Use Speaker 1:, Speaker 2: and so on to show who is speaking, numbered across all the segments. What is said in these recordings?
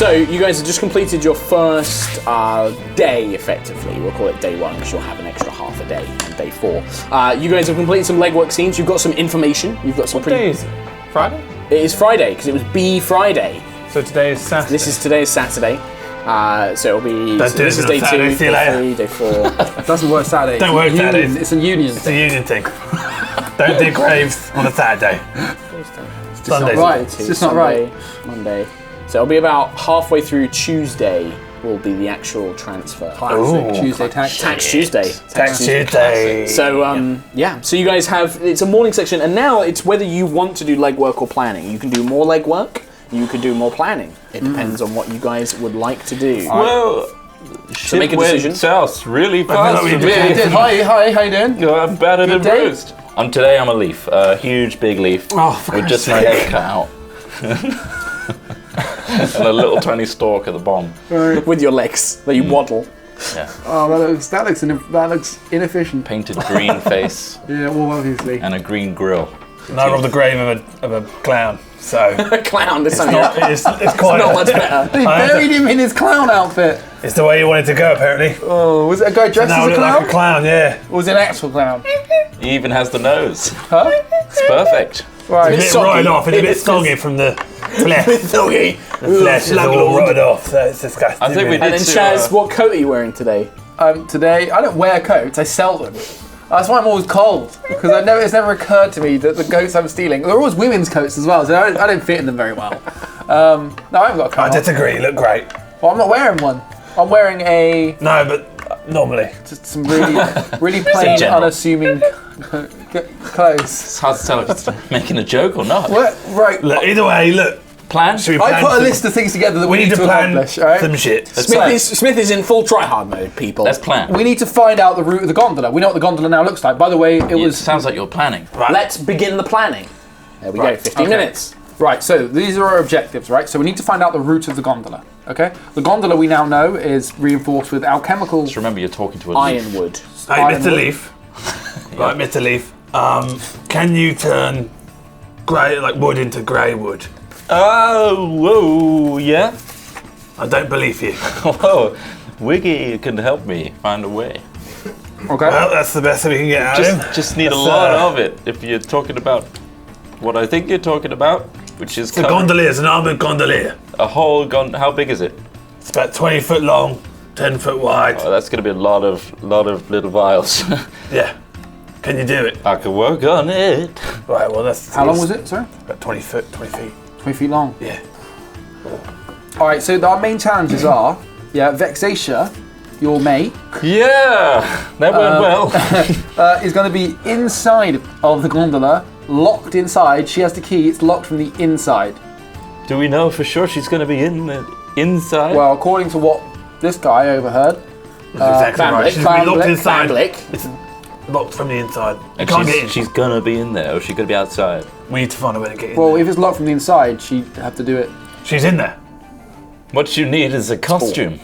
Speaker 1: So you guys have just completed your first day, effectively. We'll call it day 1 because you'll have an extra half a day on day 4. You guys have completed some legwork scenes. You've got some information. You've got some.
Speaker 2: What day is it? Friday?
Speaker 1: It is Friday because it was B Friday.
Speaker 2: So today is Saturday.
Speaker 1: Today is Saturday. So it'll be.
Speaker 2: Don't do
Speaker 1: this is
Speaker 2: it on
Speaker 1: day
Speaker 2: Saturday,
Speaker 1: 2,
Speaker 2: see you
Speaker 1: day 3, day 4.
Speaker 3: It doesn't work Saturday.
Speaker 2: Don't work Saturdays.
Speaker 3: It's a union.
Speaker 2: It's a union thing. Don't dig graves on a Saturday.
Speaker 3: It's just not right. It's just not right.
Speaker 1: Monday. So it'll be about halfway through Tuesday will be the actual transfer.
Speaker 3: Tuesday tax.
Speaker 1: Tax Tuesday.
Speaker 2: Tax Tuesday.
Speaker 1: So so you guys have, it's a morning section, and now it's whether you want to do legwork or planning. You can do more legwork, you could do more planning. It depends on what you guys would like to do.
Speaker 4: Well,
Speaker 1: so make a decision.
Speaker 4: Went south really fast for me.
Speaker 3: Hi, how you doing?
Speaker 4: No, I'm battered and
Speaker 3: day?
Speaker 4: bruised. Today I'm a leaf, a huge big leaf with just my head cut out. And a little tiny stalk at the bottom.
Speaker 1: With your legs that you waddle.
Speaker 4: Yeah.
Speaker 3: Oh, that looks inefficient.
Speaker 4: Painted green face.
Speaker 3: Yeah, well, obviously.
Speaker 4: And a green grill.
Speaker 2: And I robbed the grave of a clown, so...
Speaker 1: A clown,
Speaker 2: it's quite
Speaker 1: not much better.
Speaker 3: They buried him in his clown outfit.
Speaker 2: It's the way you wanted to go, apparently.
Speaker 3: Oh, was it a guy dressed as a clown?
Speaker 2: Like a clown, yeah.
Speaker 3: Or was it an actual clown?
Speaker 4: He even has the nose.
Speaker 3: Huh?
Speaker 4: It's perfect.
Speaker 3: Right.
Speaker 2: It's a bit rotted off, it's a bit soggy from the flesh.
Speaker 1: Soggy.
Speaker 2: The flesh is all rotted off, so it's disgusting.
Speaker 4: I think we need
Speaker 1: And then Chaz, what coat are you wearing today?
Speaker 3: Today, I don't wear coats, I sell them. That's why I'm always cold, because it's never occurred to me that the coats I'm stealing, they're always women's coats as well, so I don't fit in them very well. No, I haven't got a coat.
Speaker 2: I disagree, you look great.
Speaker 3: Well, I'm not wearing one. I'm wearing a...
Speaker 2: No, but normally.
Speaker 3: Just some really plain, unassuming clothes.
Speaker 4: It's hard to tell if it's making a joke or not.
Speaker 3: What? Right.
Speaker 2: Look, either way, look.
Speaker 4: Plan?
Speaker 2: Should we plan
Speaker 3: I put a list of things together that we need to
Speaker 2: plan
Speaker 3: accomplish, all right?
Speaker 2: some shit.
Speaker 1: Smith is in full try-hard mode, people.
Speaker 4: Let's plan.
Speaker 3: We need to find out the route of the gondola. We know what the gondola now looks like. By the way,
Speaker 4: It sounds like you're planning.
Speaker 1: Right. Let's begin the planning. There we go, 15 minutes.
Speaker 3: Right, so these are our objectives, right? So we need to find out the route of the gondola, okay? The gondola we now know is reinforced with alchemical...
Speaker 4: Just remember you're talking to a leaf.
Speaker 1: Ironwood.
Speaker 2: Hey, Mr. Leaf. Right, Mr. Leaf. Can you turn grey, like wood into grey wood?
Speaker 4: Oh, whoa, yeah?
Speaker 2: I don't believe you.
Speaker 4: Whoa, Wiggy can help me find a way.
Speaker 3: Okay.
Speaker 2: Well, that's the best that we can get out of him.
Speaker 4: Just need a lot of it if you're talking about what I think you're talking about, which is
Speaker 2: The gondolier is an armoured gondolier.
Speaker 4: a whole how big is it?
Speaker 2: It's about 20 foot long, 10 foot wide.
Speaker 4: Oh, that's going to be a lot of little vials.
Speaker 2: Yeah. Can you do it?
Speaker 4: I can work on it.
Speaker 2: Right, well, that's...
Speaker 3: How long was it, sorry?
Speaker 2: About 20 feet.
Speaker 3: 20 feet long.
Speaker 2: Yeah.
Speaker 3: All right, so our main challenges are, Vexatia, your mate,
Speaker 4: Yeah, that went well.
Speaker 3: is going to be inside of the gondola, locked inside. She has the key. It's locked from the inside.
Speaker 4: Do we know for sure she's going to be inside?
Speaker 3: Well, according to what this guy overheard,
Speaker 2: That's exactly right. She's
Speaker 3: Van
Speaker 2: locked
Speaker 3: Blick,
Speaker 2: inside.
Speaker 1: Van Blick.
Speaker 2: It's locked from the inside. You
Speaker 4: and
Speaker 2: can't get in.
Speaker 4: she's going to be in there, or is she going to be outside?
Speaker 2: We need to find a way to get in
Speaker 3: well,
Speaker 2: there.
Speaker 3: if it's locked from the inside, she'd have to do it.
Speaker 2: She's in there.
Speaker 4: What you need is a costume.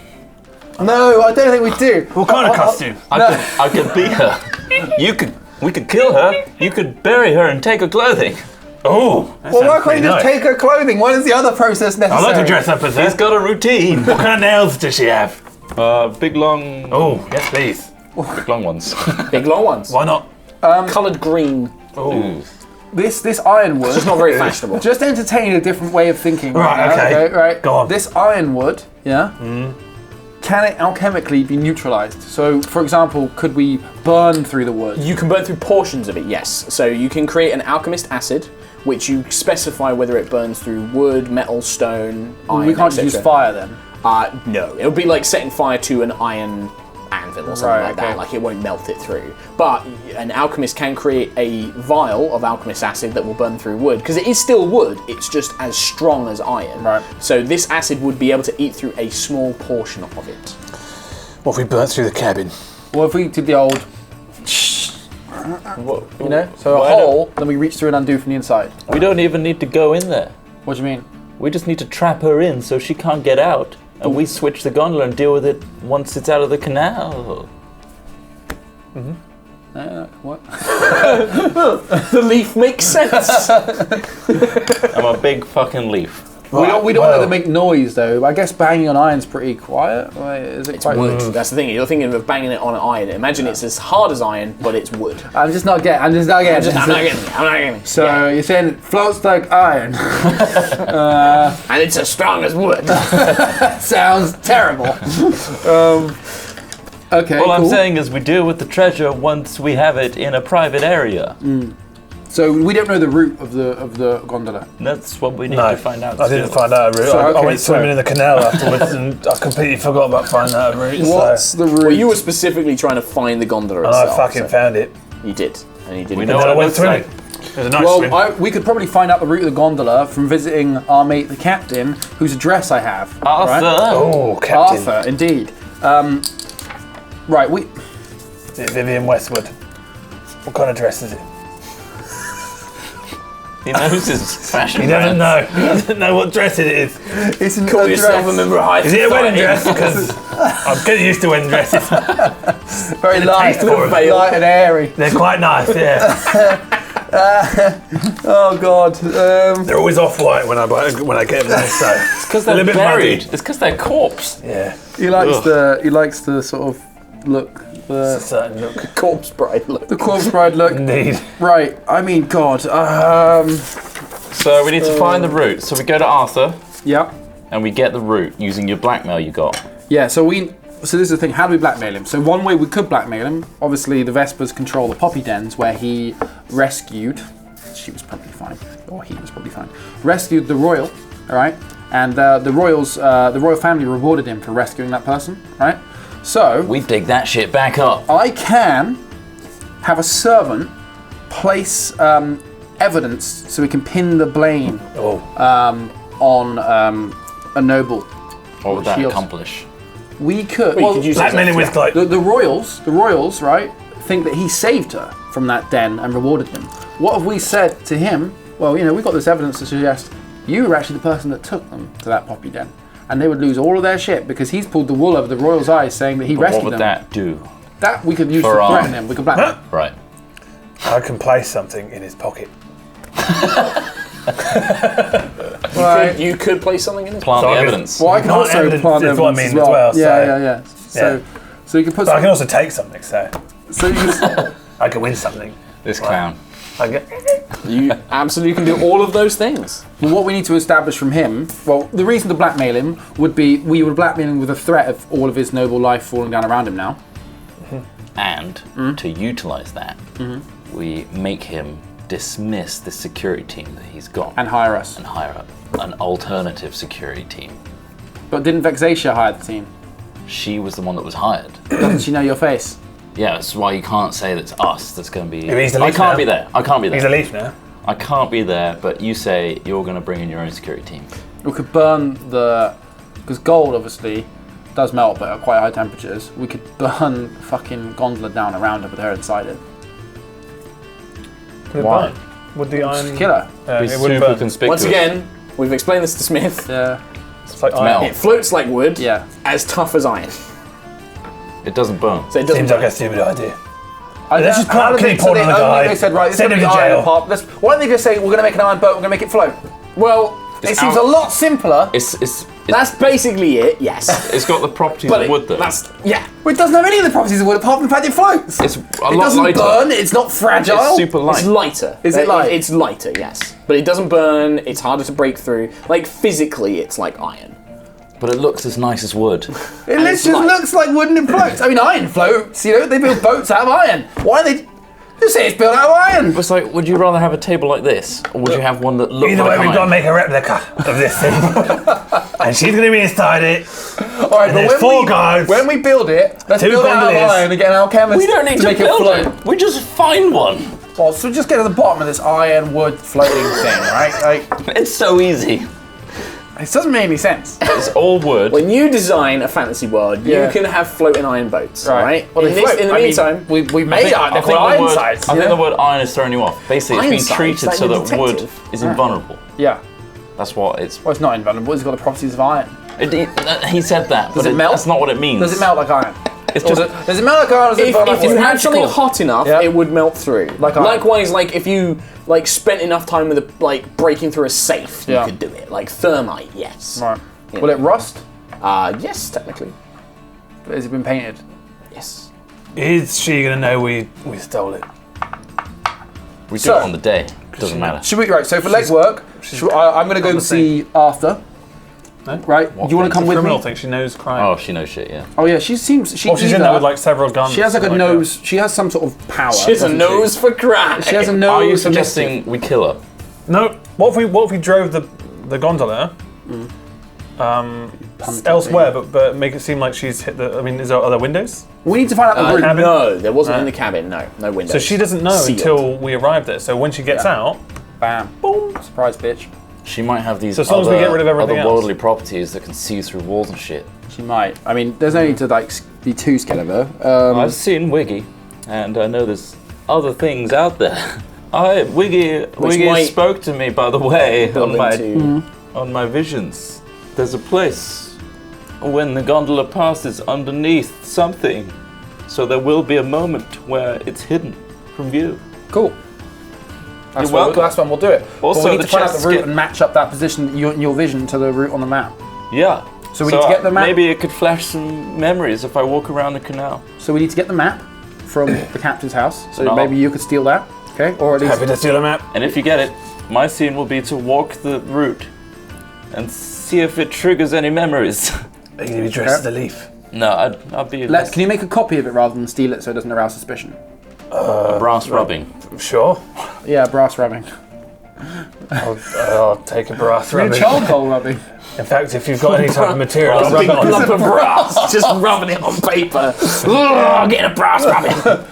Speaker 3: No, I don't think we do.
Speaker 2: What kind of costume?
Speaker 4: I could be her. We could kill her. You could bury her and take her clothing.
Speaker 2: Oh,
Speaker 3: Well, why can't you just take her clothing? Why is the other process necessary?
Speaker 2: I like to dress up as her.
Speaker 4: She's got a routine.
Speaker 2: What kind of nails does she have?
Speaker 4: Big long.
Speaker 2: Oh, yes, please.
Speaker 4: Big long ones.
Speaker 1: Big long ones.
Speaker 2: Why not?
Speaker 1: Coloured green.
Speaker 4: Ooh.
Speaker 3: This ironwood.
Speaker 1: It's not very fashionable.
Speaker 3: Just entertain a different way of thinking.
Speaker 2: Right,
Speaker 3: now,
Speaker 2: okay.
Speaker 3: Right.
Speaker 2: Go on.
Speaker 3: This ironwood, can it alchemically be neutralized? So, for example, could we burn through the wood?
Speaker 1: You can burn through portions of it, yes. So you can create an alchemist acid, which you specify whether it burns through wood, metal, stone, iron,
Speaker 3: We can't just use
Speaker 1: etc.
Speaker 3: fire then.
Speaker 1: No, it would be like setting fire to an iron anvil or something
Speaker 3: Right,
Speaker 1: like that.
Speaker 3: okay.
Speaker 1: Like it won't melt it through. But an alchemist can create a vial of alchemist acid that will burn through wood, because it is still wood, it's just as strong as iron.
Speaker 3: Right.
Speaker 1: So this acid would be able to eat through a small portion of it.
Speaker 2: What if we burnt through the cabin?
Speaker 3: What if we did the old, you know, so a
Speaker 4: Why
Speaker 3: hole, then we reach through and undo from the inside?
Speaker 4: We don't even need to go in there.
Speaker 3: What do you mean?
Speaker 4: We just need to trap her in so she can't get out. And we switch the gondola and deal with it once it's out of the canal.
Speaker 3: What?
Speaker 1: The leaf makes sense.
Speaker 4: I'm a big fucking leaf.
Speaker 3: We don't want it to make noise though. I guess banging on iron's pretty quiet. Like, is it
Speaker 1: It's
Speaker 3: quite
Speaker 1: wood. That's the thing. You're thinking of banging it on iron. Imagine it's as hard as iron, but it's wood.
Speaker 3: I'm just not getting.
Speaker 1: I'm not getting it.
Speaker 3: So you're saying it floats like iron?
Speaker 1: And it's as strong as wood.
Speaker 3: Sounds terrible. Okay.
Speaker 4: All I'm
Speaker 3: cool.
Speaker 4: saying is we deal with the treasure once we have it in a private area.
Speaker 3: So we don't know the route of the gondola.
Speaker 4: That's what we need to find out.
Speaker 2: I didn't find out a route.
Speaker 3: So,
Speaker 2: I
Speaker 3: okay,
Speaker 2: went swimming in the canal afterwards and I completely forgot about finding out a route.
Speaker 3: What's the route?
Speaker 1: Well, you were specifically trying to find the gondola
Speaker 2: And I
Speaker 1: itself.
Speaker 2: fucking found it.
Speaker 1: You did. And you didn't.
Speaker 4: We
Speaker 2: And
Speaker 4: know
Speaker 2: then
Speaker 4: what
Speaker 2: I
Speaker 4: it
Speaker 2: went
Speaker 4: looks
Speaker 2: swimming.
Speaker 4: like.
Speaker 2: It was a nice swim.
Speaker 3: Well, we could probably find out the route of the gondola from visiting our mate, the captain, whose address I have.
Speaker 4: Arthur.
Speaker 3: Right?
Speaker 2: Oh, Captain.
Speaker 3: Arthur, indeed. Right, we.
Speaker 2: Is it Vivian Westwood? What kind of dress is it?
Speaker 4: He knows his fashion.
Speaker 2: He doesn't
Speaker 4: brands.
Speaker 2: know. He doesn't know what dress it is.
Speaker 3: Isn't
Speaker 1: Call
Speaker 3: a
Speaker 1: yourself
Speaker 3: dress
Speaker 1: a member of high
Speaker 2: Is it a wedding
Speaker 1: society.
Speaker 2: dress? Because I'm getting used to wedding dresses.
Speaker 3: very light,
Speaker 2: taste for it.
Speaker 3: light and airy.
Speaker 2: They're quite nice, yeah.
Speaker 3: Oh God.
Speaker 2: They're always off-white when I get them there, so
Speaker 4: It's because
Speaker 2: a
Speaker 4: they're
Speaker 2: little bit
Speaker 4: buried.
Speaker 2: muddy.
Speaker 4: It's because they're corpse.
Speaker 2: Yeah.
Speaker 3: He likes
Speaker 4: Ugh.
Speaker 3: the sort of look.
Speaker 2: It's a certain look.
Speaker 1: Corpse bride look.
Speaker 3: The corpse bride look.
Speaker 2: Indeed.
Speaker 3: Right. I mean, God.
Speaker 4: So we need to find the route. So we go to Arthur
Speaker 3: Yeah.
Speaker 4: and we get the route using your blackmail you got.
Speaker 3: Yeah. So this is the thing. How do we blackmail him? So one way we could blackmail him. Obviously, the Vespers control the poppy dens where he rescued. She was probably fine, or he was probably fine. Rescued the royal. All right. And the royal family rewarded him for rescuing that person. Right. So
Speaker 4: We dig that shit back up.
Speaker 3: I can have a servant place evidence so we can pin the blame
Speaker 2: Oh.
Speaker 3: on a noble.
Speaker 4: What would that
Speaker 3: Shields.
Speaker 4: accomplish?
Speaker 3: We could.
Speaker 1: Well, you could use it as a
Speaker 2: Blackmailing with like
Speaker 3: the royals, right, think that he saved her from that den and rewarded him. What have we said to him? Well, we got this evidence to suggest you were actually the person that took them to that poppy den. And they would lose all of their shit because he's pulled the wool over the royals' eyes saying that he
Speaker 4: What
Speaker 3: rescued
Speaker 4: would
Speaker 3: them.
Speaker 4: that do?
Speaker 3: That we could use
Speaker 4: For
Speaker 3: to
Speaker 4: our-
Speaker 3: threaten him. We could blackmail him.
Speaker 4: Right.
Speaker 2: I can place something in his pocket.
Speaker 3: Right.
Speaker 1: You could place something in it.
Speaker 4: Plant
Speaker 2: So
Speaker 4: the
Speaker 2: I could-
Speaker 4: evidence.
Speaker 3: Well, I can
Speaker 2: Plant
Speaker 3: also
Speaker 2: evidence
Speaker 3: plant
Speaker 2: is what I
Speaker 3: evidence
Speaker 2: mean as well,
Speaker 3: Yeah.
Speaker 2: so-
Speaker 3: So you can put.
Speaker 2: But I can also take something, so
Speaker 3: So you can,
Speaker 2: I can win something.
Speaker 4: This clown.
Speaker 2: I get.
Speaker 1: You absolutely can do all of those things.
Speaker 3: well, what we need to establish from him. Well, the reason to blackmail him would be we would blackmail him with a threat of all of his noble life falling down around him now.
Speaker 4: And to utilize that, we make him dismiss the security team that he's got
Speaker 3: And hire us.
Speaker 4: and hire up an alternative security team.
Speaker 3: But didn't Vexatia hire the team?
Speaker 4: She was the one that was hired.
Speaker 3: Doesn't she know your face?
Speaker 4: Yeah, that's why you can't say that it's us that's going to be.
Speaker 2: Maybe he's the
Speaker 4: I
Speaker 2: lead
Speaker 4: can't
Speaker 2: now.
Speaker 4: be there. I can't be
Speaker 2: He's
Speaker 4: there.
Speaker 2: a leaf now.
Speaker 4: I can't be there, but you say you're going to bring in your own security team.
Speaker 3: We could burn because gold obviously does melt, but at quite high temperatures. We could burn fucking gondola down around her with her inside it.
Speaker 2: Would it
Speaker 4: Why?
Speaker 2: burn? Would the iron
Speaker 3: Kill her.
Speaker 2: it
Speaker 4: Be
Speaker 2: wouldn't
Speaker 4: super
Speaker 2: burn.
Speaker 4: conspicuous.
Speaker 1: Once again, we've explained this to Smith.
Speaker 3: Yeah.
Speaker 2: It's like
Speaker 4: metal.
Speaker 1: It floats like wood,
Speaker 3: Yeah.
Speaker 1: as tough as iron.
Speaker 4: It doesn't burn.
Speaker 1: So it doesn't
Speaker 2: Seems like
Speaker 1: burn.
Speaker 2: a stupid idea.
Speaker 3: How
Speaker 2: Let's just put
Speaker 3: did
Speaker 2: a
Speaker 3: they- so
Speaker 2: key
Speaker 3: they
Speaker 2: on the
Speaker 3: only-
Speaker 2: guy.
Speaker 3: They said, right, this is
Speaker 2: Send
Speaker 3: going
Speaker 2: him
Speaker 3: to
Speaker 2: to
Speaker 3: be iron
Speaker 2: jail.
Speaker 3: part. Why don't they just say, we're going to make an iron boat, we're going to make it float?
Speaker 1: Well,
Speaker 3: It seems a lot simpler.
Speaker 4: It's
Speaker 1: that's basically it, yes.
Speaker 4: it's got the properties
Speaker 1: But
Speaker 4: of wood though.
Speaker 1: that's, yeah.
Speaker 3: Well, it doesn't have any of the properties of wood apart from the fact it floats.
Speaker 4: It's a
Speaker 3: It
Speaker 4: lot
Speaker 3: doesn't
Speaker 4: lighter.
Speaker 3: burn, it's not fragile.
Speaker 4: It's super light.
Speaker 1: It's lighter.
Speaker 3: Is it light?
Speaker 1: It's lighter, yes. But it doesn't burn, it's harder to break through. Like, physically, it's like iron.
Speaker 4: But it looks as nice as wood.
Speaker 3: It
Speaker 1: it's
Speaker 3: just
Speaker 1: light.
Speaker 3: looks like wooden and floats. I mean, iron floats, they build boats out of iron. Why are they just say it's built out of iron?
Speaker 4: It's like, would you rather have a table like this, or would you have one that looked
Speaker 2: Either
Speaker 4: like
Speaker 2: way, we've got to
Speaker 4: iron?
Speaker 2: make a replica of this thing. And she's going to be inside it.
Speaker 3: All right,
Speaker 2: And there's four guards.
Speaker 3: When we build it, let's
Speaker 2: Two
Speaker 3: build it out of
Speaker 2: gondoliers.
Speaker 3: iron and get an alchemist
Speaker 4: We don't need to
Speaker 3: make
Speaker 4: build
Speaker 3: it float.
Speaker 4: it. We just find one.
Speaker 3: Well, so just get to the bottom of this iron wood floating thing, right? Like,
Speaker 4: It's so easy.
Speaker 3: it doesn't make any sense.
Speaker 4: It's all wood.
Speaker 1: When you design a fantasy world,
Speaker 3: Yeah.
Speaker 1: you can have floating iron boats, right?
Speaker 3: Well,
Speaker 1: in
Speaker 3: they
Speaker 1: this,
Speaker 3: float.
Speaker 1: in the
Speaker 3: I mean,
Speaker 1: meantime,
Speaker 3: we made iron. They've
Speaker 4: I think
Speaker 3: got iron
Speaker 4: the word,
Speaker 3: sides.
Speaker 4: I
Speaker 3: you
Speaker 4: think
Speaker 3: know?
Speaker 4: the word iron is throwing you off. Basically,
Speaker 1: Iron
Speaker 4: it's been
Speaker 1: sides,
Speaker 4: treated
Speaker 1: like
Speaker 4: so
Speaker 1: the
Speaker 4: that wood
Speaker 1: detective.
Speaker 4: is invulnerable.
Speaker 3: Yeah.
Speaker 4: That's what it's.
Speaker 3: Well, it's not invulnerable. It's got the properties of iron.
Speaker 4: He said that, but
Speaker 3: it melt?
Speaker 4: that's not what it means.
Speaker 3: Does it melt like iron?
Speaker 4: It's just
Speaker 3: Does it melt like iron? Or does it
Speaker 1: If,
Speaker 3: feel like
Speaker 1: if you
Speaker 3: wood?
Speaker 1: had something hot enough,
Speaker 3: Yeah.
Speaker 1: it would melt through.
Speaker 3: Like iron.
Speaker 1: Likewise, like if you like spent enough time with breaking through a safe, you
Speaker 3: Yeah.
Speaker 1: could do it. Like thermite, yes.
Speaker 3: Right.
Speaker 1: Yeah.
Speaker 3: Will it rust?
Speaker 1: Yes, technically.
Speaker 3: Has it been painted?
Speaker 1: Yes.
Speaker 2: Is she gonna know we stole it?
Speaker 4: we do
Speaker 3: So-
Speaker 4: it on the day. Doesn't matter.
Speaker 3: Should we? Right. So for legwork, I'm going to go and see Arthur.
Speaker 2: No?
Speaker 3: Right. Do you want to come with
Speaker 2: Criminal
Speaker 3: me?
Speaker 2: thing. She knows crime.
Speaker 4: Oh, she knows shit. Yeah.
Speaker 3: Oh yeah. She seems. She
Speaker 2: Well, she's in
Speaker 3: either-
Speaker 2: there with like several guns.
Speaker 3: She has like a
Speaker 2: that.
Speaker 3: nose. She has some sort of power.
Speaker 1: She has a
Speaker 3: doesn't
Speaker 1: nose for crime.
Speaker 3: She has a
Speaker 4: Are
Speaker 3: nose.
Speaker 4: you
Speaker 3: for mischief.
Speaker 4: suggesting we kill her?
Speaker 2: No. What if we drove the gondola elsewhere, but make it seem like she's hit the? I mean, are there windows?
Speaker 3: We need to find out the route.
Speaker 2: cabin?
Speaker 1: No, there wasn't in the cabin. No, no windows.
Speaker 2: So she doesn't know
Speaker 1: Sealed.
Speaker 2: until we arrive there. So when she gets out,
Speaker 3: Bam. Boom. Surprise, bitch.
Speaker 4: She might have these
Speaker 2: So as long as we get rid of everything
Speaker 4: otherworldly
Speaker 2: else.
Speaker 4: properties that can see through walls and shit.
Speaker 3: She might. I mean, there's no need to like be too scared of her.
Speaker 4: I've seen Wiggy, and I know there's other things out there. Wiggy
Speaker 1: might
Speaker 4: spoke to me, by the way,
Speaker 1: build into-
Speaker 4: on my visions. There's a place when the gondola passes underneath something, so there will be a moment where it's hidden from view.
Speaker 3: Cool. That's
Speaker 4: You're
Speaker 3: when,
Speaker 4: welcome.
Speaker 3: that's when we'll do it.
Speaker 4: Also,
Speaker 3: but we need
Speaker 4: the
Speaker 3: to find out
Speaker 4: chests
Speaker 3: the route
Speaker 4: get-
Speaker 3: and match up that position, your vision, to the route on the map.
Speaker 4: Yeah.
Speaker 3: So we need to get the map.
Speaker 4: Maybe it could flash some memories if I walk around the canal.
Speaker 3: So we need to get the map from the captain's house. So
Speaker 4: No.
Speaker 3: maybe you could steal that, okay? Or at least
Speaker 2: happy to steal a map.
Speaker 4: And if you get it, my scene will be to walk the route and see if it triggers any memories.
Speaker 2: Are you gonna be dressed as a leaf?
Speaker 4: No, I'd be
Speaker 3: Can you make a copy of it rather than steal it so it doesn't arouse suspicion?
Speaker 4: a brass rubbing.
Speaker 2: Sure.
Speaker 3: Yeah, brass rubbing.
Speaker 2: I'll take a brass rubbing.
Speaker 3: Charcoal rubbing.
Speaker 2: In fact, if you've got any type of material, I'll rub
Speaker 1: Big
Speaker 2: it on.
Speaker 1: lump of brass, just rubbing it on paper. Ugh, getting a brass rubbing.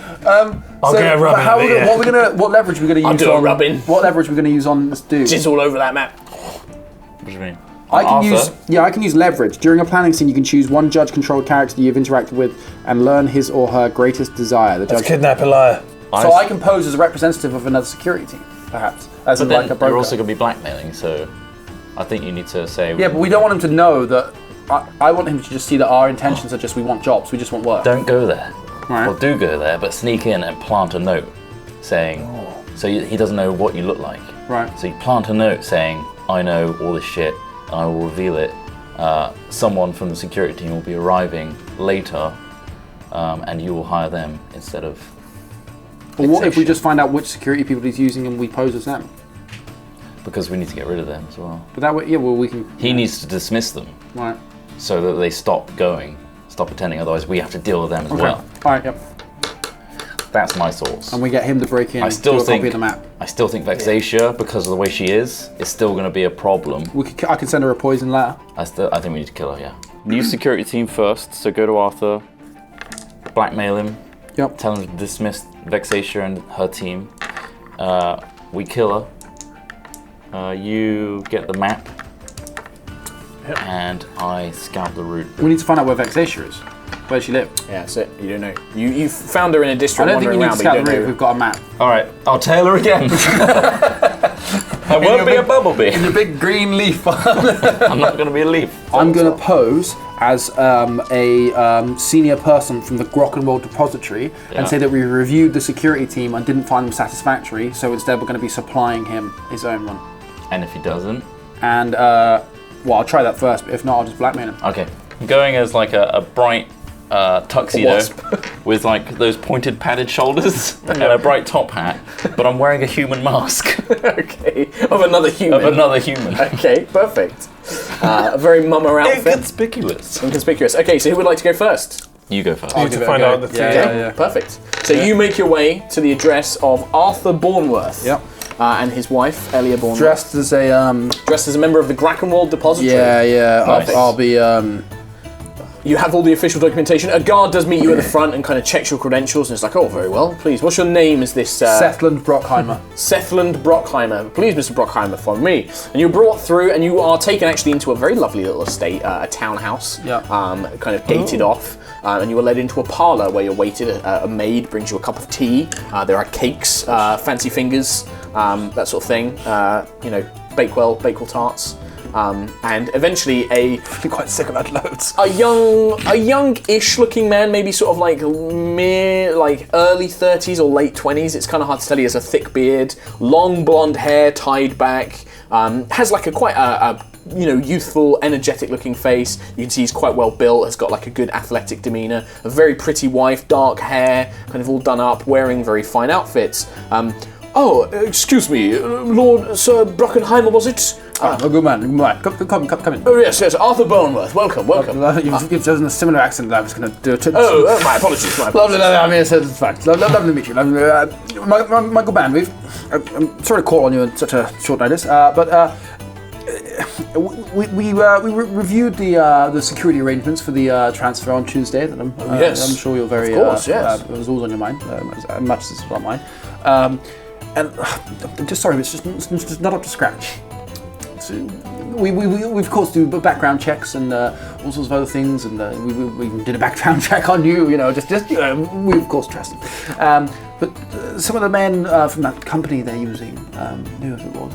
Speaker 2: I'll get a rubbing.
Speaker 3: How
Speaker 2: of
Speaker 3: we
Speaker 2: it,
Speaker 3: gonna,
Speaker 2: yeah.
Speaker 3: what leverage are we gonna use?
Speaker 1: I'll do a
Speaker 3: on,
Speaker 1: rubbing.
Speaker 3: What leverage are we gonna use on this dude?
Speaker 1: Just all over that map.
Speaker 4: What do you mean?
Speaker 3: I can
Speaker 4: Arthur?
Speaker 3: I can use leverage. During a planning scene, you can choose one judge-controlled character you've interacted with and learn his or her greatest desire. The
Speaker 2: Let's
Speaker 3: judge.
Speaker 2: kidnap a liar.
Speaker 3: So I can pose as a representative of another security team, perhaps, as
Speaker 4: But
Speaker 3: in
Speaker 4: then
Speaker 3: like a broker.
Speaker 4: you're also going to be blackmailing, so I think you need to say.
Speaker 3: Yeah, but we don't want him to know that. I want him to just see that our intentions are just we want jobs, we just want work.
Speaker 4: Don't go there.
Speaker 3: Right.
Speaker 4: Or do go there, but sneak in and plant a note saying. So he doesn't know what you look like.
Speaker 3: Right.
Speaker 4: So you plant a note saying, I know all this shit, and I will reveal it. Someone from the security team will be arriving later, and you will hire them instead of.
Speaker 3: But what if we
Speaker 4: fixation.
Speaker 3: just find out which security people he's using and we pose as them?
Speaker 4: Because we need to get rid of them as well.
Speaker 3: But that way, yeah, well, we can.
Speaker 4: He needs to dismiss them
Speaker 3: Right.
Speaker 4: so that they stop attending, otherwise we have to deal with them as
Speaker 3: Okay.
Speaker 4: well.
Speaker 3: All right. Yep.
Speaker 4: That's my source.
Speaker 3: And we get him to break in.
Speaker 4: I still
Speaker 3: do a
Speaker 4: think
Speaker 3: copy of the map.
Speaker 4: I still think Vexatia, because of the way she is still going to be a problem.
Speaker 3: I can send her a poison letter.
Speaker 4: I think we need to kill her. Yeah. New security team first. So go to Arthur, blackmail him,
Speaker 3: Yep.
Speaker 4: tell him to dismiss Vexatia and her team. We kill her. You get the map, and I scout the route.
Speaker 3: We need to find out where Vexatia is. Where she live.
Speaker 1: Yeah, that's it. You don't know. You found her in a
Speaker 3: I
Speaker 1: district
Speaker 3: don't think we
Speaker 1: wandering
Speaker 3: need to
Speaker 1: around, but
Speaker 3: scout
Speaker 1: you
Speaker 3: the route
Speaker 1: don't
Speaker 3: if
Speaker 1: know.
Speaker 3: we've got a map.
Speaker 4: All right, I'll tail her again. I won't be a bumblebee.
Speaker 3: The big green leaf.
Speaker 4: I'm not going to be a leaf.
Speaker 3: I'm going to pose as a senior person from the Grockenwell Depository
Speaker 4: Yeah.
Speaker 3: and say that we reviewed the security team and didn't find them satisfactory, so instead we're going to be supplying him his own one.
Speaker 4: And if he doesn't,
Speaker 3: And, well, I'll try that first, but if not, I'll just blackmail him.
Speaker 4: okay. I'm going as like a bright tuxedo
Speaker 1: Wasp.
Speaker 4: with like those pointed padded shoulders and a bright top hat, but I'm wearing a human mask
Speaker 1: Okay, of another human.
Speaker 4: of another human.
Speaker 1: Okay, perfect. A very mummer outfit.
Speaker 4: Inconspicuous.
Speaker 1: Inconspicuous. Okay, so who would like to go first?
Speaker 4: You go first.
Speaker 2: To find out the
Speaker 3: Yeah,
Speaker 2: thing.
Speaker 3: yeah.
Speaker 1: Perfect. So you make your way to the address of Arthur Bourneworth.
Speaker 3: Yep.
Speaker 1: And his wife, Elia Bourneworth.
Speaker 3: Dressed as a,
Speaker 1: Dressed as a member of the Grackenwald Depository.
Speaker 3: yeah.
Speaker 1: Perfect.
Speaker 3: I'll be,
Speaker 1: You have all the official documentation. A guard does meet you at the front and kind of checks your credentials, and it's like, oh, very well. Please, what's your name? Is this
Speaker 3: Sethland Brockheimer.
Speaker 1: Sethland Brockheimer? Please, Mr. Brockheimer, follow me. And you're brought through, and you are taken actually into a very lovely little estate, a townhouse,
Speaker 3: Yeah.
Speaker 1: kind of gated off. And you are led into a parlour where you're waited. A maid brings you a cup of tea. There are cakes, fancy fingers, that sort of thing. Bakewell tarts. and eventually a
Speaker 3: quite sick about loads.
Speaker 1: a young-ish looking man, maybe sort of like early 30s or late 20s. It's kind of hard to tell. He has a thick beard, long blonde hair tied back, has like quite a youthful, energetic looking face. You can see he's quite well built, has got like a good athletic demeanor, a very pretty wife, dark hair, kind of all done up, wearing very fine outfits. Excuse me, Lord Sir Brockenheimer, was it?
Speaker 3: Good man. Come in.
Speaker 1: Oh yes, Arthur Boneworth. Welcome.
Speaker 3: You've chosen a similar accent that I was going to do a trip.
Speaker 1: My apologies.
Speaker 3: Lovely, I mean, it's fine. Lovely to meet you. My good man, I'm sorry to call on you on such a short notice, but we reviewed the security arrangements for the transfer on Tuesday. That I'm sure you're very.
Speaker 1: Of course, yes.
Speaker 3: It was always on your mind, as much as it's on mine. And I'm just sorry, it's just not up to scratch. So we of course do background checks and all sorts of other things, and we did a background check on you. We of course trust them. But some of the men from that company they're using, whoever it was,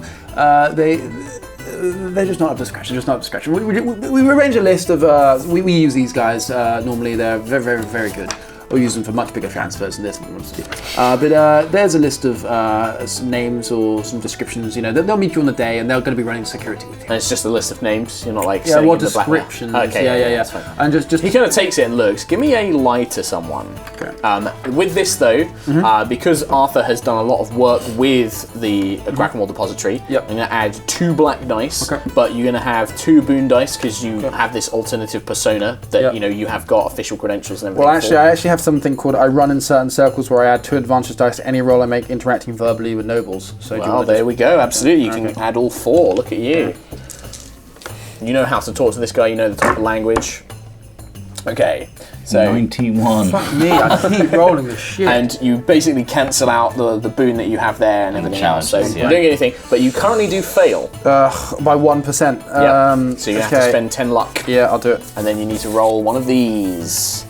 Speaker 3: they're just not up to scratch. They're just not up to scratch. We arrange a list of. We use these guys normally. They're very, very, very good. We'll use them for much bigger transfers than this. But there's a list of some names or some descriptions. They'll meet you on the day, and they're going to be running security with you.
Speaker 1: And it's just a list of names. You're not like
Speaker 3: what descriptions?
Speaker 1: Okay,
Speaker 3: yeah.
Speaker 1: That's fine.
Speaker 3: And just
Speaker 1: he kind of takes it and looks. Give me a lie to someone.
Speaker 3: Okay.
Speaker 1: With this though, because Arthur has done a lot of work with the Grackenwald Depository,
Speaker 3: Yep.
Speaker 1: I'm going to add 2 black dice.
Speaker 3: Okay.
Speaker 1: But you're going to have 2 boon dice because you have this alternative persona that
Speaker 3: Yep.
Speaker 1: you have got official credentials and everything.
Speaker 3: Well, I actually have something called I run in certain circles where I add 2 advantage dice to any roll I make interacting verbally with nobles. So
Speaker 1: There we go. Absolutely, you can add all 4. Look at you. You know how to talk to this guy. You know the type of language. Okay, so
Speaker 4: 91.
Speaker 3: Fuck me, I keep rolling this shit.
Speaker 1: and you basically cancel out the boon that you have there and everything else. So
Speaker 4: challenges,
Speaker 1: you're doing anything, but you currently do fail.
Speaker 3: By 1%.
Speaker 1: Yeah. So you have to spend 10 luck.
Speaker 3: Yeah, I'll do it.
Speaker 1: And then you need to roll one of these.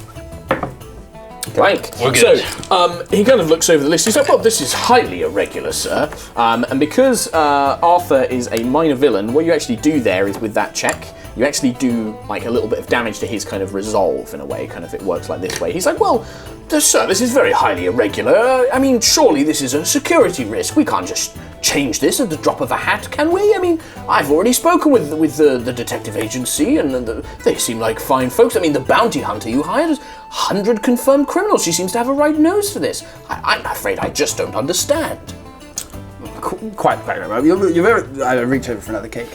Speaker 1: Blank.
Speaker 4: We're good.
Speaker 1: So he kind of looks over the list. He's like, well, this is highly irregular, sir. And because Arthur is a minor villain, what you actually do there is with that check, you actually do like a little bit of damage to his kind of resolve in a way. Kind of it works like this way. He's like, well, sir, this is very highly irregular. I mean, surely this is a security risk. We can't just change this at the drop of a hat, can we? I mean, I've already spoken with the detective agency, and they seem like fine folks. I mean, the bounty hunter you hired is 100 confirmed criminals. She seems to have a right nose for this. I'm afraid I just don't understand.
Speaker 3: Quite right. You're very. I reach over for another cake.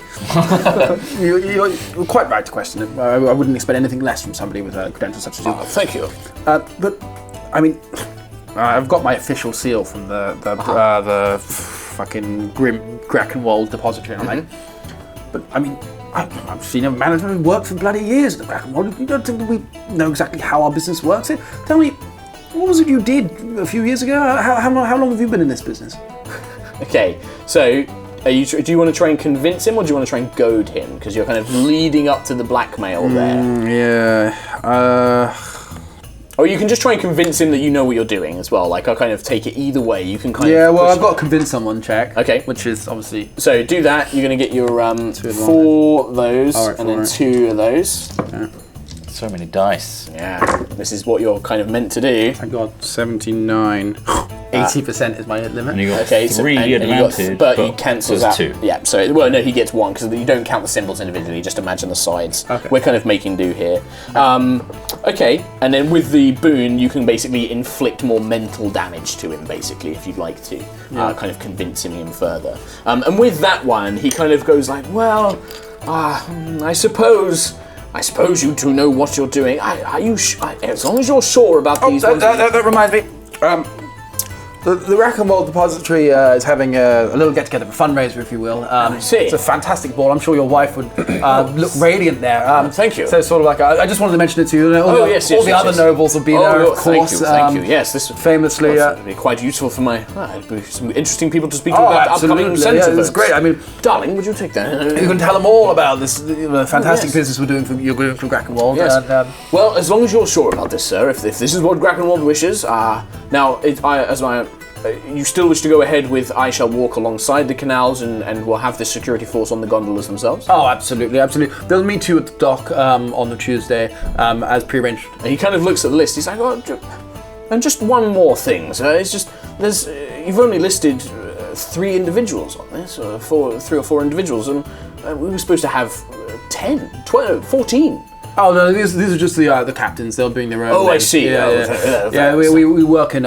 Speaker 3: You're quite right to question it. I wouldn't expect anything less from somebody with a credential such as you.
Speaker 1: Thank you.
Speaker 3: But I mean, I've got my official seal from the fucking grim Grackenwald Depository, and but I mean, I've seen a manager who worked for bloody years at the Grackenwald. You don't think we know exactly how our business works? Tell me, what was it you did a few years ago? How long have you been in this business?
Speaker 1: Okay, so do you want to try and convince him, or do you want to try and goad him? Because you're kind of leading up to the blackmail there. Or you can just try and convince him that you know what you're doing as well. Like, I'll kind of take it either way. You can kind of...
Speaker 3: Yeah, well, I've got to convince someone check.
Speaker 1: Okay.
Speaker 3: Which is obviously...
Speaker 1: So do that. You're going to get your 4 of those, and then 2 of those.
Speaker 3: Okay.
Speaker 4: So many dice.
Speaker 1: Yeah, this is what you're kind of meant to do.
Speaker 3: I got 79. 80% is my limit.
Speaker 4: And you got
Speaker 1: Okay,
Speaker 4: 3
Speaker 1: and
Speaker 4: advantage,
Speaker 1: but he cancels out.
Speaker 4: 2.
Speaker 1: Yeah, so well, no, he gets 1 because you don't count the symbols individually. Just imagine the sides.
Speaker 3: Okay.
Speaker 1: We're kind of making do here. Okay, and then with the boon, you can basically inflict more mental damage to him, basically, if you'd like to, kind of convincing him further. And with that one, he kind of goes like, well, I suppose you two know what you're doing. Are you? As long as you're sure about these ones.
Speaker 3: That reminds me. The Grackenwald Depository is having a little get-together, a fundraiser, if you will.
Speaker 1: I see.
Speaker 3: It's a fantastic ball. I'm sure your wife would look radiant there.
Speaker 1: Thank you.
Speaker 3: So sort of like, I just wanted to mention it to you. All the other nobles will be there, of course.
Speaker 1: Thank you. Yes, this
Speaker 3: famously
Speaker 1: it'd be quite useful for my. It'd be some interesting people to speak to about the upcoming
Speaker 3: absolutely.
Speaker 1: centre.
Speaker 3: Yeah, it's great. I mean,
Speaker 1: darling, would you take that?
Speaker 3: you can tell them all about this fantastic business you're doing for Grackenwald.
Speaker 1: Yes. Well, as long as you're sure about this, sir. If this is what Grackenwald wishes, now you still wish to go ahead with I shall walk alongside the canals and we'll have the security force on the gondolas themselves?
Speaker 3: Oh, absolutely. They'll meet you at the dock on the Tuesday, as pre-arranged.
Speaker 1: And he kind of looks at the list. He's like, and just one more thing. So it's just you've only listed 3 individuals on this, or 3 or 4 individuals, and we were supposed to have 10, 12, 14.
Speaker 3: Oh no, these are just the captains. They'll bring their own.
Speaker 1: Oh, I see.
Speaker 3: Yeah, we work in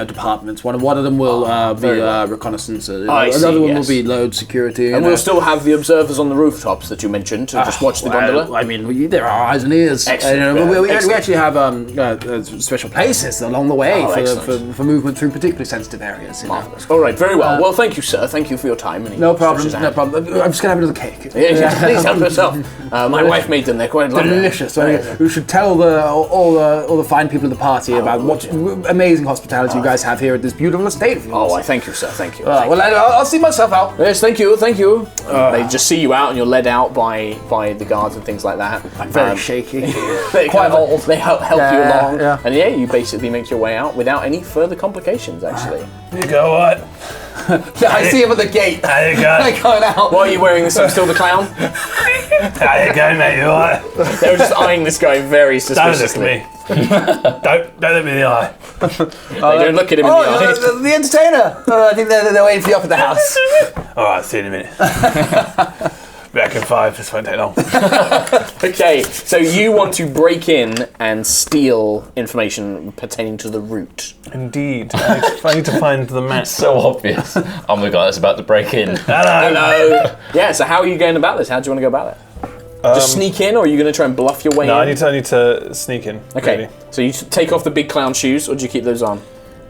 Speaker 3: departments. One of them will be reconnaissance. Another one will be load security.
Speaker 1: And we'll still have the observers on the rooftops that you mentioned to just watch the gondola.
Speaker 3: I mean, there are eyes and ears.
Speaker 1: Excellent.
Speaker 3: We actually have special places along the way for movement through particularly sensitive areas.
Speaker 1: Marvelous. All right, very well. Well, thank you, sir. Thank you for your time. And
Speaker 3: no problem. No problem. I'm just gonna have another cake.
Speaker 1: Yes, please help yourself. My wife made them. They're quite lovely.
Speaker 3: Delicious. We should tell all the fine people of the party about what amazing hospitality you guys have here at this beautiful estate of yours.
Speaker 1: Oh, I thank you, sir. Thank you.
Speaker 3: Well, I'll see myself out.
Speaker 1: Yes, thank you. They just see you out, and you're led out by the guards and things like that.
Speaker 3: I'm very shaky.
Speaker 1: They quite old. They help you along,
Speaker 3: yeah.
Speaker 1: and you basically make your way out without any further complications. Actually,
Speaker 2: You go what?
Speaker 3: Yeah, I see him at the gate.
Speaker 2: There you go.
Speaker 3: They're going out.
Speaker 1: why are you wearing this? I'm still the clown.
Speaker 2: There you go, mate. You alright?
Speaker 1: They were just eyeing this guy very suspiciously.
Speaker 2: Don't look at me. don't look me in the eye.
Speaker 1: They don't look at him in the eye.
Speaker 3: The entertainer. I think they're waiting for you up at the house.
Speaker 2: Alright, see you in a minute. Back in 5, this won't take long.
Speaker 1: Okay, so you want to break in and steal information pertaining to the route.
Speaker 2: Indeed. I need to find the map.
Speaker 4: So obvious. I'm the guy that's about to break in.
Speaker 1: Hello. Yeah, so how are you going about this? How do you want to go about it? Just sneak in, or are you going to try and bluff your way in?
Speaker 2: No, I need to sneak in.
Speaker 1: Okay,
Speaker 2: Really.
Speaker 1: so you take off the big clown shoes, or do you keep those on?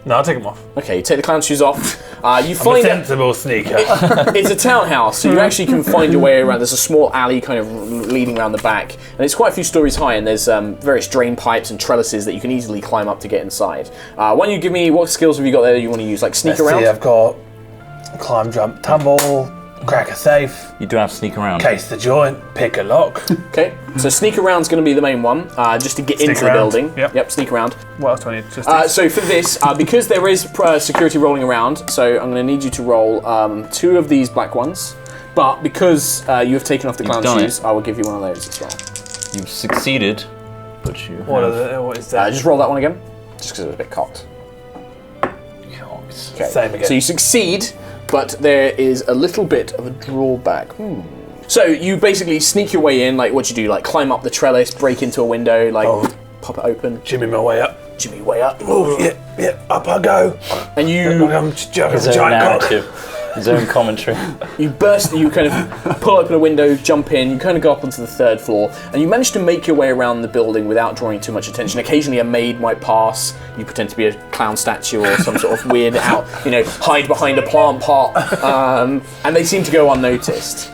Speaker 2: No, I'll take them off.
Speaker 1: Okay, you take the clown shoes off. You
Speaker 2: I'm a
Speaker 1: find
Speaker 2: sensible sneaker.
Speaker 1: it's a townhouse, so you actually can find your way around. There's a small alley kind of leading around the back, and it's quite a few stories high, and there's various drain pipes and trellises that you can easily climb up to get inside. Why don't you give me, what skills have you got there that you want to use? Like sneak
Speaker 2: Let's
Speaker 1: around?
Speaker 2: see, I've got climb, jump, tumble, crack a safe,
Speaker 4: You do have to sneak around.
Speaker 2: case the joint, pick a lock.
Speaker 1: Okay, so sneak around's going to be the main one, just to get
Speaker 2: Sneak
Speaker 1: into
Speaker 2: around,
Speaker 1: the building.
Speaker 2: yep.
Speaker 1: Sneak around.
Speaker 2: What else do I need? Just
Speaker 1: So for this, because there is security rolling around, so I'm going to need you to roll 2 of these black ones. But because you have taken off the clown
Speaker 4: done
Speaker 1: shoes, I will give you one of those as well.
Speaker 4: You've succeeded, but you
Speaker 2: what is that?
Speaker 1: Just roll that one again, just because it was a bit cocked.
Speaker 4: Cocks.
Speaker 1: Okay.
Speaker 2: Same again.
Speaker 1: So you succeed, but there is a little bit of a drawback. So you basically sneak your way in, like what you do, like climb up the trellis, break into a window, like pop it open,
Speaker 2: Jimmy my way up.
Speaker 1: jimmy way up,
Speaker 2: Oh, yeah, up I go.
Speaker 1: and you
Speaker 2: I'm jumping
Speaker 4: His
Speaker 2: a
Speaker 4: own
Speaker 2: giant cock.
Speaker 4: narrative, his own commentary.
Speaker 1: you kind of pull open a window, jump in, you kind of go up onto the 3rd floor, and you manage to make your way around the building without drawing too much attention. Occasionally a maid might pass, you pretend to be a clown statue or some sort of weird hide behind a plant pot, and they seem to go unnoticed.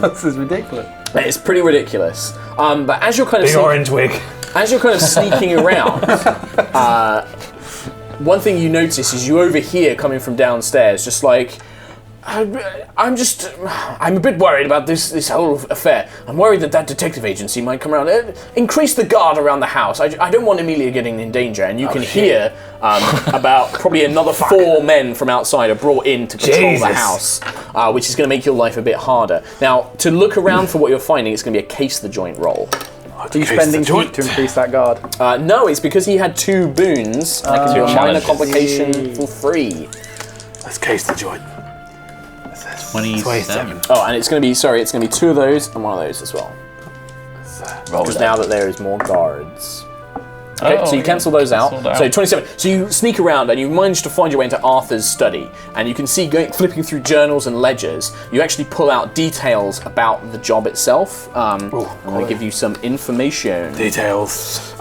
Speaker 3: This is ridiculous.
Speaker 1: It's pretty ridiculous. But as you're kind of
Speaker 2: Big orange wig.
Speaker 1: as you're kind of sneaking around, one thing you notice is you overhear coming from downstairs, just like, I'm a bit worried about this whole affair. I'm worried that detective agency might come around. Increase the guard around the house. I don't want Amelia getting in danger. And you can hear about probably another 4 men from outside are brought in to patrol the house, which is going to make your life a bit harder. Now, to look around for what you're finding, it's going to be a case the joint roll.
Speaker 3: Are you spending heat to increase that guard?
Speaker 1: No, it's because he had 2 boons. I can do a minor complication for free.
Speaker 2: Let's case the joint.
Speaker 4: 27.
Speaker 1: Oh, and it's going to be 2 of those and 1 of those as well.
Speaker 4: Roll
Speaker 1: Because
Speaker 4: it
Speaker 1: now
Speaker 4: out.
Speaker 1: that there is more guards. Okay,
Speaker 4: Oh,
Speaker 1: so you
Speaker 4: yeah.
Speaker 1: cancel those out.
Speaker 4: Cancelled out.
Speaker 1: So 27. So you sneak around and you manage to find your way into Arthur's study. And you can see, flipping through journals and ledgers, you actually pull out details about the job itself. I'm going to give you some information.
Speaker 2: Details.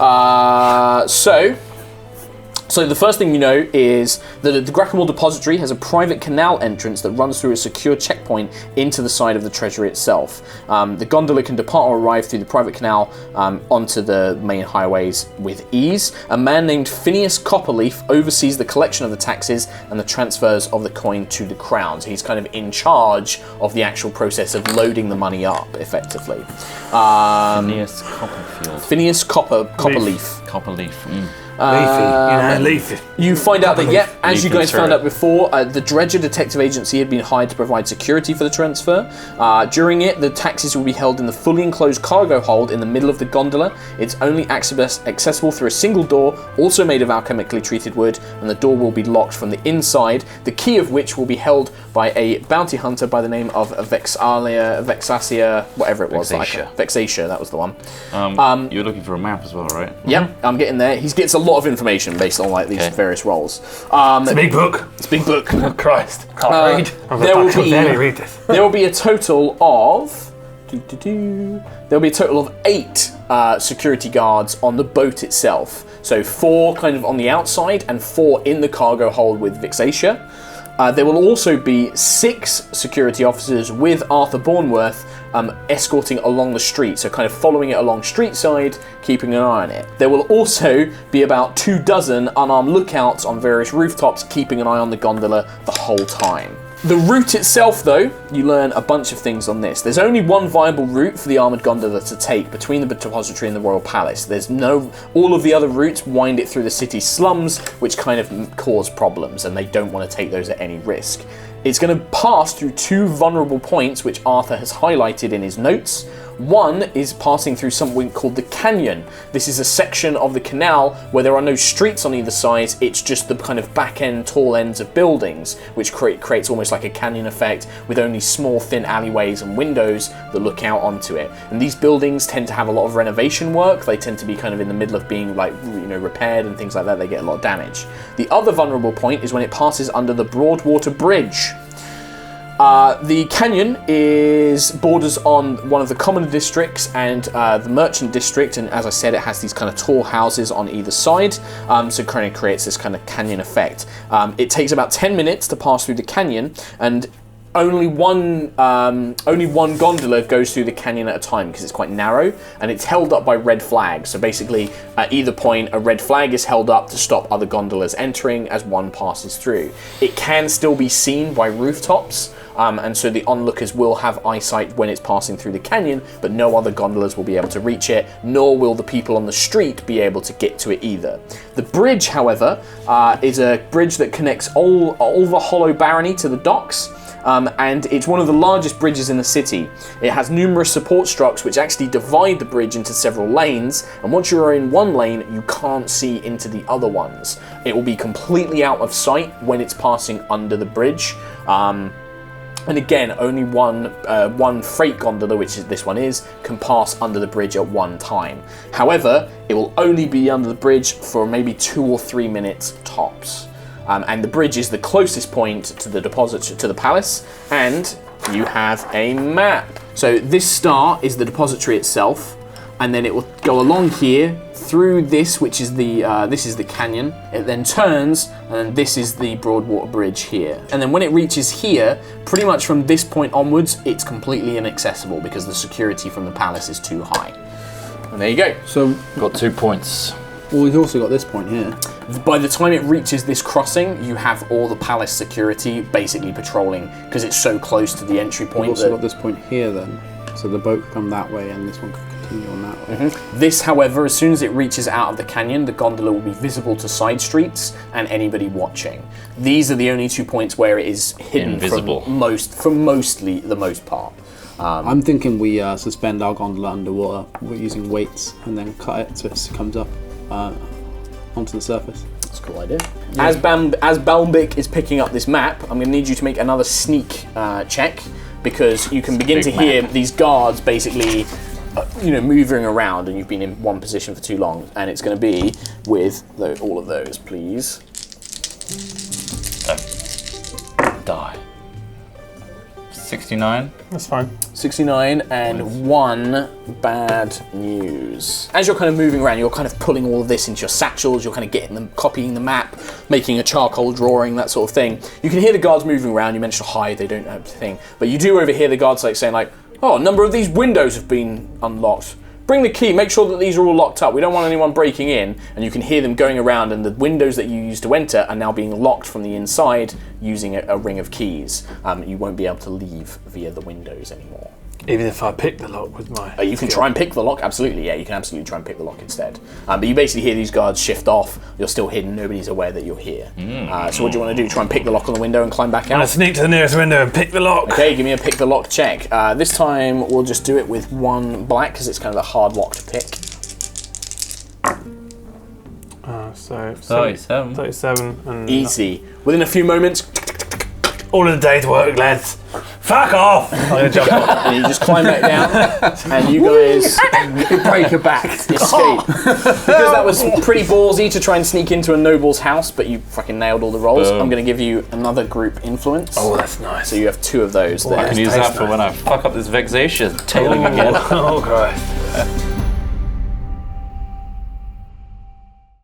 Speaker 1: So the first thing you know is that the Grackamore Depository has a private canal entrance that runs through a secure checkpoint into the side of the treasury itself. The gondola can depart or arrive through the private canal onto the main highways with ease. A man named Phineas Copperleaf oversees the collection of the taxes and the transfers of the coin to the crown. So he's kind of in charge of the actual process of loading the money up, effectively.
Speaker 4: Phineas Copperfield.
Speaker 1: Phineas Copperleaf.
Speaker 4: Copperleaf.
Speaker 2: Leafy.
Speaker 1: You find out that, as you
Speaker 4: Leafy
Speaker 1: guys found
Speaker 4: through
Speaker 1: out before, the Dredger Detective Agency had been hired to provide security for the transfer. During it, the taxis will be held in the fully enclosed cargo hold in the middle of the gondola. It's only accessible through a single door, also made of alchemically treated wood, and the door will be locked from the inside, the key of which will be held by a bounty hunter by the name of Vexacia, whatever it was. Vexacia, that was the one.
Speaker 4: You're looking for a map as well, right?
Speaker 1: Yep, I'm getting there. He gets a lot of information based on like these various roles.
Speaker 2: It's a big book.
Speaker 1: It's a big book.
Speaker 2: Oh, Christ. Can't read. Read this.
Speaker 1: There will be a total of... There'll be a total of 8 security guards on the boat itself. So 4 kind of on the outside and 4 in the cargo hold with Vexacia. There will also be 6 security officers with Arthur Bourneworth escorting along the street, so kind of following it along street side, keeping an eye on it. There will also be about 24 unarmed lookouts on various rooftops, keeping an eye on the gondola the whole time. The route itself, though, you learn a bunch of things on this. There's only one viable route for the armoured gondola to take between the depository and the Royal Palace. All of the other routes wind it through the city slums, which kind of cause problems, and they don't want to take those at any risk. It's going to pass through 2 vulnerable points, which Arthur has highlighted in his notes. One is passing through something called the canyon. This is a section of the canal where there are no streets on either side, it's just the kind of back end, tall ends of buildings, which creates almost like a canyon effect with only small, thin alleyways and windows that look out onto it. And these buildings tend to have a lot of renovation work, they tend to be kind of in the middle of being repaired and things like that, they get a lot of damage. The other vulnerable point is when it passes under the Broadwater Bridge. The canyon borders on one of the commoner districts and the merchant district, and as I said, it has these kind of tall houses on either side, so it kind of creates this kind of canyon effect. It takes about 10 minutes to pass through the canyon, and only one gondola goes through the canyon at a time because it's quite narrow, and it's held up by red flags. So basically, at either point, a red flag is held up to stop other gondolas entering as one passes through. It can still be seen by rooftops, and so the onlookers will have eyesight when it's passing through the canyon, but no other gondolas will be able to reach it, nor will the people on the street be able to get to it either. The bridge, however, is a bridge that connects Olver Hollow Barony to the docks, and it's one of the largest bridges in the city. It has numerous support structs which actually divide the bridge into several lanes, and once you're in one lane, you can't see into the other ones. It will be completely out of sight when it's passing under the bridge. And again, only one freight gondola, which this one is, can pass under the bridge at one time. However, it will only be under the bridge for maybe 2 or 3 minutes tops. And the bridge is the closest point to the depository, to the palace, and you have a map. So this star is the depository itself, and then it will go along here through this, which is this is the canyon. It then turns, and this is the Broadwater Bridge here. And then when it reaches here, pretty much from this point onwards, it's completely inaccessible because the security from the palace is too high. And there you go.
Speaker 3: So
Speaker 4: Got 2 points.
Speaker 3: well, we've also got this point here.
Speaker 1: By the time it reaches this crossing, you have all the palace security basically patrolling because it's so close to the entry
Speaker 3: We've
Speaker 1: point.
Speaker 3: also got this point here then. So the boat could come that way and this one could continue on that way.
Speaker 1: This, however, as soon as it reaches out of the canyon, the gondola will be visible to side streets and anybody watching. These are the only 2 points where it is hidden
Speaker 4: Invisible.
Speaker 1: for mostly the most part.
Speaker 3: I'm thinking we suspend our gondola underwater. We're using weights and then cut it so it comes up onto the surface.
Speaker 1: That's a cool idea. Yeah. As Balmbik is picking up this map, I'm going to need you to make another sneak check, because you can begin to hear these guards basically moving around, and you've been in one position for too long, and it's going to be with all of those, please.
Speaker 4: Die. 69.
Speaker 2: That's fine.
Speaker 1: 69 and 1 bad news. As you're kind of moving around, you're kind of pulling all of this into your satchels, you're kind of getting them, copying the map, making a charcoal drawing, that sort of thing. You can hear the guards moving around, you mentioned to hide, they don't have the thing, but you do overhear the guards saying oh, a number of these windows have been unlocked. Bring the key, make sure that these are all locked up. We don't want anyone breaking in. And you can hear them going around, and the windows that you used to enter are now being locked from the inside using a ring of keys. You won't be able to leave via the windows anymore.
Speaker 2: Even if I pick the lock with my...
Speaker 1: You can try and pick the lock, absolutely, yeah, you can absolutely try and pick the lock instead. But you basically hear these guards shift off, you're still hidden, nobody's aware that you're here. So what do you want to do? Try and pick the lock on the window and climb back
Speaker 2: I'm gonna
Speaker 1: out?
Speaker 2: sneak to the nearest window and pick the lock.
Speaker 1: Okay, give me a pick the lock check. This time we'll just do it with 1 black, because it's kind of a hard lock to pick.
Speaker 2: So
Speaker 4: 37.
Speaker 2: 37 and...
Speaker 1: Easy. Within a few moments,
Speaker 2: All of the day's work, lads. Fuck off! I'm gonna jump off.
Speaker 1: and you just climb back down, and you guys
Speaker 3: Break her back.
Speaker 1: escape. Because that was pretty ballsy to try and sneak into a noble's house, but you fucking nailed all the rolls.
Speaker 4: Boom.
Speaker 1: I'm going to give you another group influence.
Speaker 2: Oh, that's nice.
Speaker 1: So you have 2 of those there.
Speaker 4: I can use that for when I fuck up this vexation tailing again.
Speaker 2: Oh, Christ.